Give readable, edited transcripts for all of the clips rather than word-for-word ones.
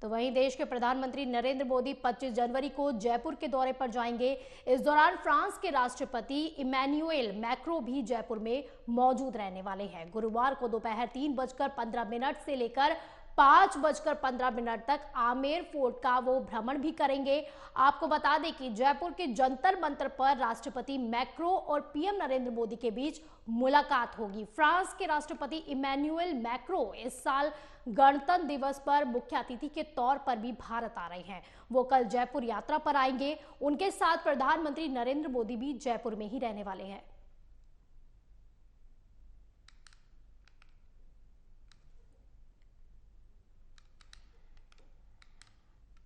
तो वहीं देश के प्रधानमंत्री नरेंद्र मोदी 25 जनवरी को जयपुर के दौरे पर जाएंगे। इस दौरान फ्रांस के राष्ट्रपति इमैनुएल मैक्रों भी जयपुर में मौजूद रहने वाले हैं। गुरुवार को दोपहर 3:15 से लेकर 5:15 तक आमेर फोर्ट का वो भ्रमण भी करेंगे। आपको बता दें कि जयपुर के जंतर मंतर पर राष्ट्रपति मैक्रों और पीएम नरेंद्र मोदी के बीच मुलाकात होगी। फ्रांस के राष्ट्रपति इमैनुएल मैक्रों इस साल गणतंत्र दिवस पर मुख्य अतिथि के तौर पर भी भारत आ रहे हैं। वो कल जयपुर यात्रा पर आएंगे। उनके साथ प्रधानमंत्री नरेंद्र मोदी भी जयपुर में ही रहने वाले हैं।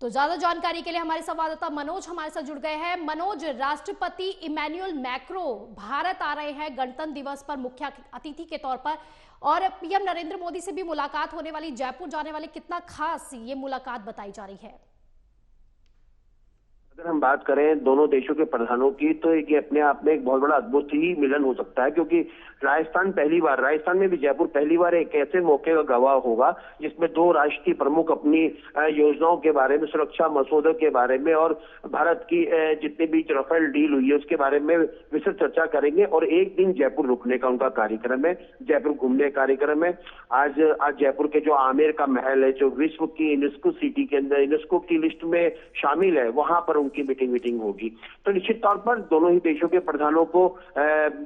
तो ज्यादा जानकारी के लिए हमारे संवाददाता मनोज हमारे साथ जुड़ गए हैं। मनोज, राष्ट्रपति इमैनुएल मैक्रों भारत आ रहे हैं गणतंत्र दिवस पर मुख्य अतिथि के तौर पर, और पीएम नरेंद्र मोदी से भी मुलाकात होने वाली, जयपुर जाने वाले, कितना खास ये मुलाकात बताई जा रही है? अगर हम बात करें दोनों देशों के प्रधानों की, तो ये अपने आप में एक बहुत बड़ा अद्भुत ही मिलन हो सकता है, क्योंकि राजस्थान में भी जयपुर पहली बार एक ऐसे मौके का गवाह होगा जिसमें दो राष्ट्रीय प्रमुख अपनी योजनाओं के बारे में, सुरक्षा मसौदे के बारे में और भारत की जितने भी राफेल डील हुई है उसके बारे में विस्तृत चर्चा करेंगे। और एक दिन जयपुर रुकने का उनका कार्यक्रम है, जयपुर घूमने का कार्यक्रम है। आज जयपुर के जो आमेर का महल है, जो विश्व की यूनेस्को सिटी के अंदर यूनेस्को की लिस्ट में शामिल है, वहां पर उनकी मीटिंग होगी। तो निश्चित तौर पर दोनों ही देशों के प्रधानों को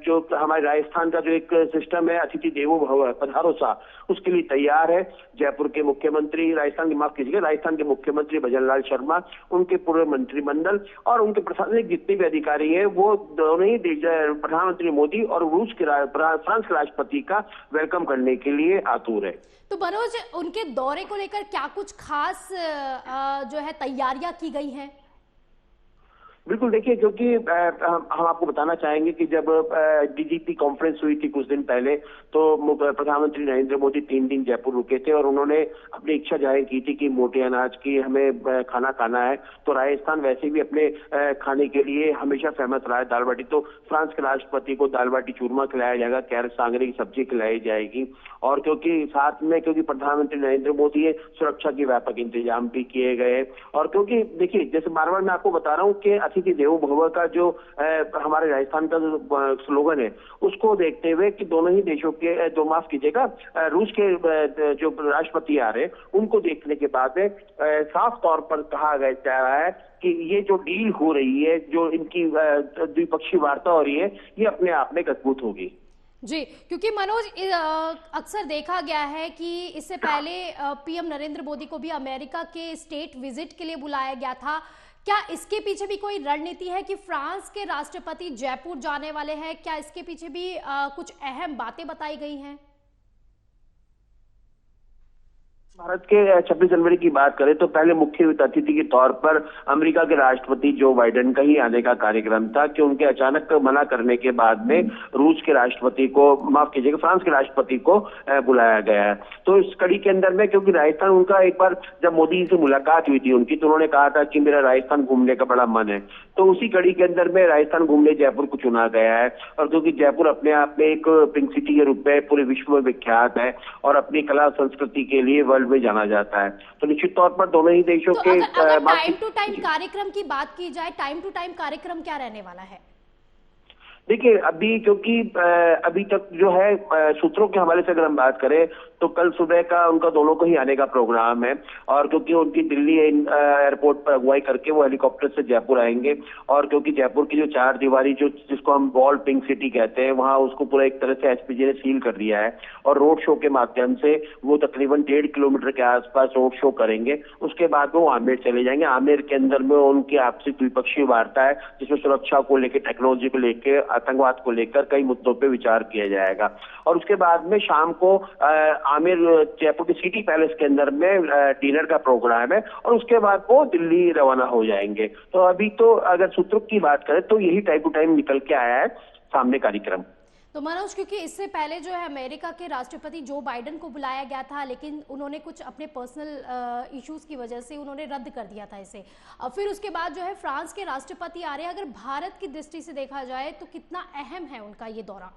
जो हमारे राजस्थान का जो एक सिस्टम है, अतिथि देवो भव पधारो सा, उसके लिए तैयार है। जयपुर के मुख्यमंत्री, राजस्थान के मुख्यमंत्री भजनलाल शर्मा, उनके पूरे मंत्रिमंडल और उनके प्रशासनिक जितने भी अधिकारी हैं, वो दोनों ही प्रधानमंत्री मोदी और फ्रांस के राष्ट्रपति का वेलकम करने के लिए आतुर है। तो मनोज, उनके दौरे को लेकर क्या कुछ खास जो है तैयारियां की गई हैं? बिल्कुल, देखिए, क्योंकि हम आपको बताना चाहेंगे कि जब डीजीपी कॉन्फ्रेंस हुई थी कुछ दिन पहले, तो प्रधानमंत्री नरेंद्र मोदी 3 दिन जयपुर रुके थे और उन्होंने अपनी इच्छा जाहिर की थी कि मोटे अनाज की हमें खाना खाना है। तो राजस्थान वैसे भी अपने खाने के लिए हमेशा फेमस रहा है, दाल बाटी। तो फ्रांस के राष्ट्रपति को दाल बाटी चूरमा खिलाया जाएगा, कैरट सांगरी की सब्जी खिलाई जाएगी। और क्योंकि साथ में प्रधानमंत्री नरेंद्र मोदी है, सुरक्षा के व्यापक इंतजाम भी किए गए। और क्योंकि देखिए, जैसे बार बार मैं आपको बता रहा हूँ कि अतिथि देवो भव का जो हमारे राजस्थान का जो स्लोगन है, उसको देखते हुए कि दोनों ही देशों के माफ कीजिएगा, रूस के जो राष्ट्रपति आ रहे हैं, उनको देखने के बाद साफ तौर पर कहा जा रहा है कि ये जो डील हो रही है, जो इनकी द्विपक्षीय वार्ता हो रही है, ये अपने आप में एक अद्भुत होगी। जी, क्योंकि मनोज, अक्सर देखा गया है कि इससे पहले पीएम नरेंद्र मोदी को भी अमेरिका के स्टेट विजिट के लिए बुलाया गया था। क्या इसके पीछे भी कोई रणनीति है कि फ्रांस के राष्ट्रपति जयपुर जाने वाले हैं? क्या इसके पीछे भी कुछ अहम बातें बताई गई हैं? भारत के 26 जनवरी की बात करें तो पहले मुख्य अतिथि के तौर पर अमेरिका के राष्ट्रपति जो बाइडेन का ही आने का कार्यक्रम था, कि उनके अचानक मना करने के बाद में रूस के राष्ट्रपति को, माफ कीजिएगा, फ्रांस के राष्ट्रपति को बुलाया गया है। तो इस कड़ी के अंदर में, क्योंकि राजस्थान, उनका एक बार जब मोदी से मुलाकात हुई थी उनकी, तो उन्होंने कहा था कि मेरा राजस्थान घूमने का बड़ा मन है। तो उसी कड़ी के अंदर में राजस्थान घूमने जयपुर को चुना गया है। और क्योंकि जयपुर अपने आप में एक पिंक सिटी के रूप में पूरे विश्व में विख्यात है और अपनी कला संस्कृति के लिए वर्ल्ड में जाना जाता है, तो निश्चित तौर पर दोनों ही देशों के टाइम टू टाइम कार्यक्रम की बात की जाए, टाइम टू टाइम कार्यक्रम क्या रहने वाला है? देखिए, अभी क्योंकि अभी तक जो है सूत्रों के हवाले से अगर हम बात करें तो कल सुबह का उनका दोनों को ही आने का प्रोग्राम है। और क्योंकि उनकी दिल्ली एयरपोर्ट पर अगुवाई करके वो हेलीकॉप्टर से जयपुर आएंगे। और क्योंकि जयपुर की जो चार दीवारी, जो जिसको हम वॉल पिंक सिटी कहते हैं, वहां उसको पूरा एक तरह से एसपीजी ने सील कर दिया है। और रोड शो के माध्यम से वो तकरीबन 1.5 किलोमीटर के आसपास रोड शो करेंगे। उसके बाद वो आमेर चले जाएंगे। आमेर के अंदर में उनकी आपसी द्विपक्षीय वार्ता है, जिसमें सुरक्षा को लेकर, टेक्नोलॉजी को लेकर, आतंकवाद को लेकर कई मुद्दों पे विचार किया जाएगा। और उसके बाद में शाम को आमेर जयपुर के सिटी पैलेस के अंदर में डिनर का प्रोग्राम है और उसके बाद वो दिल्ली रवाना हो जाएंगे। तो अभी तो अगर सूत्रों की बात करें तो यही टाइम टू टाइम निकल के आया है सामने कार्यक्रम। तो मनोज, क्योंकि इससे पहले जो है अमेरिका के राष्ट्रपति जो बाइडेन को बुलाया गया था, लेकिन उन्होंने कुछ अपने पर्सनल इश्यूज की वजह से उन्होंने रद्द कर दिया था इसे। फिर उसके बाद जो है फ्रांस के राष्ट्रपति आ रहे हैं। अगर भारत की दृष्टि से देखा जाए तो कितना अहम है उनका ये दौरा?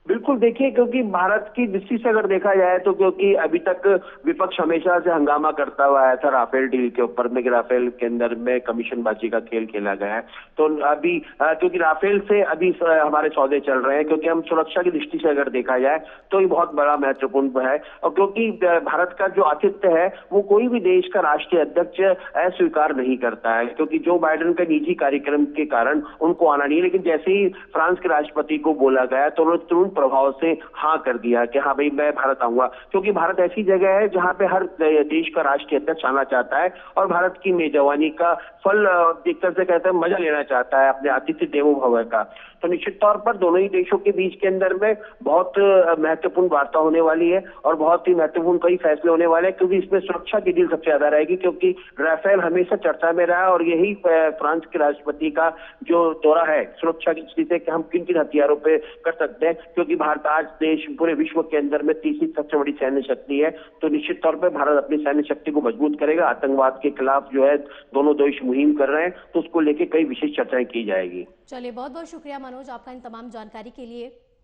बिल्कुल, देखिए, क्योंकि भारत की दृष्टि से अगर देखा जाए तो क्योंकि अभी तक विपक्ष हमेशा से हंगामा करता हुआ आया था राफेल डील के ऊपर में कि राफेल के अंदर में कमीशनबाजी का खेल खेला गया है। तो अभी क्योंकि राफेल से अभी हमारे सौदे चल रहे हैं, क्योंकि हम सुरक्षा की दृष्टि से अगर देखा जाए तो ये बहुत बड़ा महत्वपूर्ण है। और क्योंकि भारत का जो आतिथ्य है वो कोई भी देश का राष्ट्रीय अध्यक्ष अस्वीकार नहीं करता है, क्योंकि जो बाइडेन के निजी कार्यक्रम के कारण उनको आना नहीं है। लेकिन जैसे ही फ्रांस के राष्ट्रपति को बोला गया तो उन्होंने तुरंत प्रभाव से हाँ कर दिया कि हाँ भाई मैं भारत आऊंगा, क्योंकि भारत ऐसी जगह है जहां पे हर देश का राष्ट्रीय अध्यक्ष आना चाहता है और भारत की मेजबानी का फल एक तरह से कहते हैं मजा लेना चाहता है अपने आतिथ्य देवो भव का। तो निश्चित तौर पर दोनों ही देशों के बीच के अंदर में बहुत महत्वपूर्ण वार्ता होने वाली है और बहुत ही महत्वपूर्ण कई फैसले होने वाले हैं, क्योंकि इसमें सुरक्षा की डील सबसे ज्यादा रहेगी, क्योंकि राफेल हमेशा चर्चा में रहा है और यही फ्रांस के राष्ट्रपति का जो दौरा है सुरक्षा की दृष्टि से कि हम किन किन हथियारों पे कर सकते हैं, क्योंकि भारत आज देश पूरे विश्व के अंदर में तीसरी सबसे बड़ी सैन्य शक्ति है। तो निश्चित तौर पर भारत अपनी सैन्य शक्ति को मजबूत करेगा। आतंकवाद के खिलाफ जो है दोनों देश मुहिम कर रहे हैं, तो उसको लेकर कई विशेष चर्चाएं की जाएगी। चलिए, बहुत बहुत शुक्रिया मनोज आपका इन तमाम जानकारी के लिए।